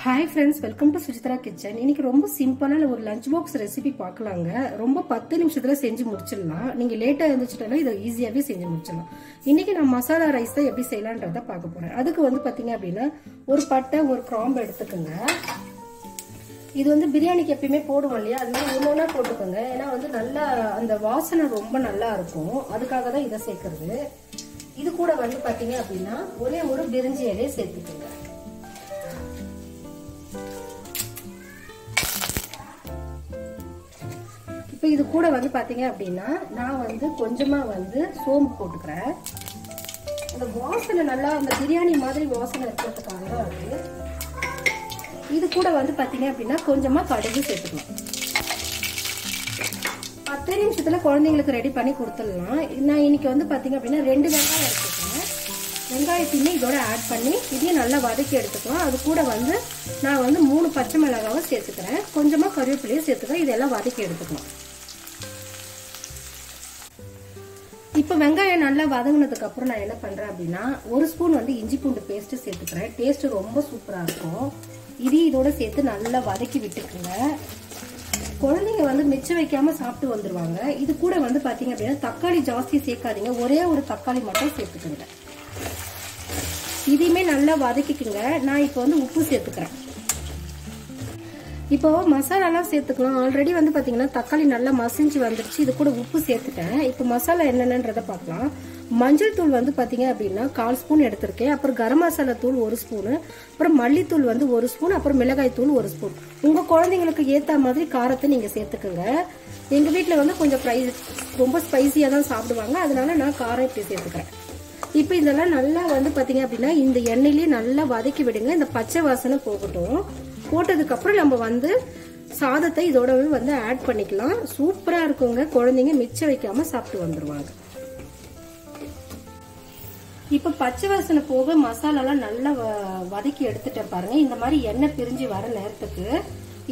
Hi friends, welcome to Suchitra Kitchen. இன்னைக்கு ரொம்ப சிம்பிளான ஒரு லஞ்ச் பாக்ஸ் ரெசிபி பார்க்கலாங்க. ரொம்ப 10 நிமிஷத்துல செஞ்சு முடிச்சிடலாம். நீங்க லேட்டா எழுந்திருச்சிட்டாலும் இதை ஈஸியாவே செஞ்சு முடிச்சிடலாம். இன்னைக்கு நான் மசாலா ரைஸ் தான் எப்படி செய்யலாம்ன்றத பார்க்க போறேன். அதுக்கு வந்து பாத்தீங்க அப்படின்னா ஒரு பட்டை ஒரு கிராம்பு எடுத்துக்கோங்க. இது வந்து பிரியாணிக்கு எப்பயுமே போடுவோம் இல்லையா, அதனால ஒன்னொன்னா போட்டுக்கோங்க. ஏன்னா வந்து நல்லா அந்த வாசனை ரொம்ப நல்லா இருக்கும், அதுக்காக தான் இதை சேர்க்கறது. இது கூட வந்து பாத்தீங்க அப்படின்னா ஒரே ஒரு பிரிஞ்சி இலையை சேர்த்துக்கோங்க. இப்போ இது கூட வந்து பாத்தீங்க அப்படின்னா நான் வந்து கொஞ்சமா வந்து சோம்பு போட்டுக்கிறேன். அந்த வாசனை நல்லா அந்த பிரியாணி மாதிரி வாசனை இருக்கிறதுக்காக தான் இருக்கு. இது கூட வந்து பாத்தீங்க அப்படின்னா கொஞ்சமா கடுகு சேர்த்துக்கலாம். 10 நிமிஷத்துல குழந்தைங்களுக்கு ரெடி பண்ணி கொடுத்துடலாம். நான் இன்னைக்கு வந்து பாத்தீங்க அப்படின்னா 2 வெங்காயம் எடுத்துக்கிறேன். வெங்காயத்தையுமே இதோட ஆட் பண்ணி இதையும் நல்லா வதக்கி எடுத்துக்கலாம். அது கூட வந்து நான் வந்து 3 பச்சை மிளகாவை சேர்த்துக்கிறேன். கொஞ்சமா கருவேப்பிலையும் சேர்த்துக்கிறேன். இதெல்லாம் வதக்கி எடுத்துக்கலாம். இப்போ வெங்காயம் நல்லா வதங்கினதுக்கு அப்புறம் நான் என்ன பண்றேன் அப்படின்னா 1 ஸ்பூன் வந்து இஞ்சி பூண்டு பேஸ்ட் சேர்த்துக்கிறேன். டேஸ்ட் ரொம்ப சூப்பரா இருக்கும். இதையும் இதோட சேர்த்து நல்லா வதக்கி விட்டுக்குங்க. குழந்தைங்க வந்து மிச்சம் வைக்காம சாப்பிட்டு வந்துருவாங்க. இது கூட வந்து பாத்தீங்க அப்படின்னா தக்காளி ஜாஸ்தி சேர்க்காதீங்க, ஒரே ஒரு தக்காளி மட்டும் சேர்த்துக்குங்க. இதையுமே நல்லா வதக்கிக்குங்க. நான் இப்போ வந்து உப்பு சேர்த்துக்கிறேன். இப்போ மசாலாலாம் சேர்த்துக்கலாம். ஆல்ரெடி வந்து பாத்தீங்கன்னா தக்காளி நல்லா மசிஞ்சு வந்துருச்சு. இது கூட உப்பு சேர்த்துட்டேன். இப்போ மசாலா என்னென்னன்றத பார்க்கலாம். மஞ்சள் தூள் வந்து பாத்தீங்க அப்படின்னா 1/4 ஸ்பூன் எடுத்திருக்கேன். அப்புறம் கரம் மசாலா தூள் 1 ஸ்பூனு, அப்புறம் மல்லித்தூள் வந்து 1 ஸ்பூன், அப்புறம் மிளகாய் தூள் 1 ஸ்பூன். உங்க குழந்தைங்களுக்கு ஏத்த மாதிரி காரத்தை நீங்க சேர்த்துக்குங்க. எங்க வீட்டுல வந்து கொஞ்சம் ரொம்ப ஸ்பைசியா தான் சாப்பிடுவாங்க, அதனால நான் காரம் இப்படி சேர்த்துக்கிறேன். இப்போ இதெல்லாம் நல்லா வந்து பாத்தீங்க அப்படின்னா இந்த எண்ணெயிலேயே நல்லா வதக்கி விடுங்க. இந்த பச்சை வாசனை போகட்டும். போட்டதுக்கு அப்புறம் நம்ம வந்து சாதத்தை இதோட வந்து ஆட் பண்ணிக்கலாம். சூப்பரா இருக்குங்க. குழந்தைங்க மிச்சம் வைக்காம சாப்பிட்டு வந்துருவாங்க. இப்ப பச்சை வாசனை போக மசாலாலாம் நல்லா வதக்கி எடுத்துட்டேன் பாருங்க. இந்த மாதிரி எண்ணெய் பிரிஞ்சு வர நேரத்துக்கு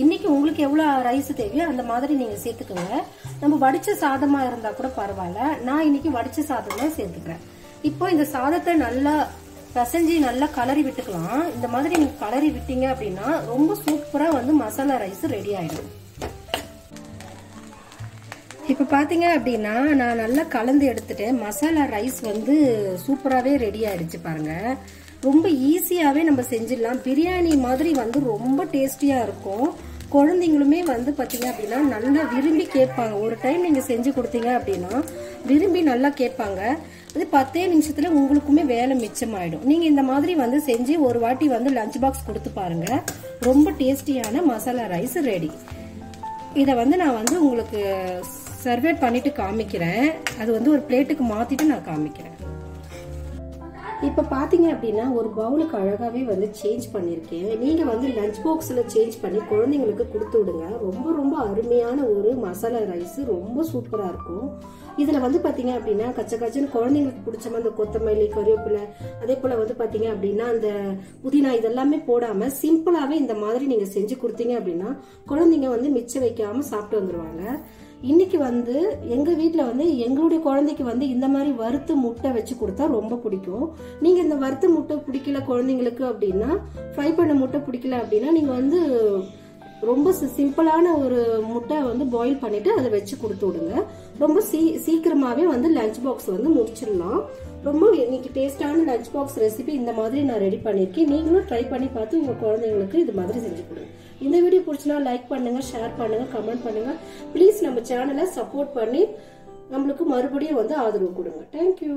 இன்னைக்கு உங்களுக்கு எவ்வளவு ரைஸ் தேவையோ அந்த மாதிரி நீங்க சேர்த்துக்கோங்க. நம்ம வடிச்ச சாதமா இருந்தா கூட பரவாயில்ல. நான் இன்னைக்கு வடிச்ச சாதம் தான் சேர்த்துக்கிறேன். இப்போ இந்த சாதத்தை நல்லா பசைஞ்சு நல்லா கலரி விட்டுக்கலாம். இந்த மாதிரி நீங்க கலரி விட்டீங்க அப்படின்னா ரொம்ப சூப்பரா வந்து மசாலா ரைஸ் ரெடி ஆயிடும். இப்ப பாத்தீங்க அப்படின்னா நான் நல்லா கலந்து எடுத்துட்டேன். மசாலா ரைஸ் வந்து சூப்பராவே ரெடி ஆயிடுச்சு பாருங்க. ரொம்ப ஈஸியாவே நம்ம செஞ்சிடலாம். பிரியாணி மாதிரி வந்து ரொம்ப டேஸ்டியா இருக்கும். குழந்தைங்களுமே வந்து பாத்தீங்க அப்படின்னா நல்லா விரும்பி கேட்பாங்க. ஒரு டைம் நீங்க செஞ்சு கொடுத்தீங்க அப்படின்னா விரும்பி நல்லா கேட்பாங்க. அது 10 நிமிஷத்துல உங்களுக்குமே வேலை மிச்சமாயிடும். நீங்க இந்த மாதிரி வந்து செஞ்சு ஒரு வாட்டி வந்து லஞ்ச் பாக்ஸ் கொடுத்து பாருங்க. ரொம்ப டேஸ்டியான மசாலா ரைஸ் ரெடி. இத வந்து நான் வந்து உங்களுக்கு சர்வே பண்ணிட்டு காமிக்கிறேன். அது வந்து ஒரு பிளேட்டுக்கு மாத்திட்டு நான் காமிக்கிறேன். இப்ப பாத்தீங்க அப்படின்னா ஒரு பவுலுக்கு அழகாவே வந்து சேஞ்ச் பண்ணிருக்கேன். நீங்க வந்து லஞ்ச் பாக்ஸ்ல சேஞ்ச் பண்ணி குழந்தைங்களுக்கு கொடுத்து விடுங்க. ரொம்ப ரொம்ப அருமையான ஒரு மசாலா ரைஸ், ரொம்ப சூப்பரா இருக்கும். இதுல வந்து பாத்தீங்க அப்படின்னா கச்ச கச்சன்னு குழந்தைங்களுக்கு பிடிச்ச மாதிரி அந்த கொத்தமல்லி, கருவேப்பிலை, அதே போல வந்து பாத்தீங்க அப்படின்னா அந்த புதினா இதெல்லாமே போடாம சிம்பிளாவே இந்த மாதிரி நீங்க செஞ்சு கொடுத்தீங்க அப்படின்னா குழந்தைங்க வந்து மிச்சம் வைக்காம சாப்பிட்டு வந்துருவாங்க. இன்னைக்கு வந்து எங்க வீட்டுல வந்து எங்களுடைய குழந்தைக்கு வந்து இந்த மாதிரி வறுத்து முட்டை வச்சு கொடுத்தா ரொம்ப பிடிக்கும். நீங்க இந்த வறுத்து முட்டை பிடிக்கல குழந்தைங்களுக்கு அப்படின்னா, ஃப்ரை பண்ண முட்டை பிடிக்கல அப்படின்னா நீங்க வந்து ரொம்ப சிம்பிளான ஒரு முட்டை வந்து பாயில் பண்ணிட்டு அதை வச்சு கொடுத்து விடுங்க. ரொம்ப சீக்கிரமாவே வந்து லஞ்ச் பாக்ஸ் வந்து முடிச்சிடலாம். ரொம்ப இன்னைக்கு டேஸ்டான லஞ்ச் பாக்ஸ் ரெசிபி இந்த மாதிரி நான் ரெடி பண்ணிருக்கேன். நீங்களும் ட்ரை பண்ணி பார்த்து உங்க குழந்தைங்களுக்கு இது மாதிரி செஞ்சு கொடுங்க. இந்த வீடியோ பிடிச்சினா லைக் பண்ணுங்க, ஷேர் பண்ணுங்க, கமெண்ட் பண்ணுங்க. ப்ளீஸ் நம்ம சேனலை சப்போர்ட் பண்ணி நம்மளுக்கு மறுபடியும் வந்து ஆதரவு கொடுங்க. தேங்க்யூ.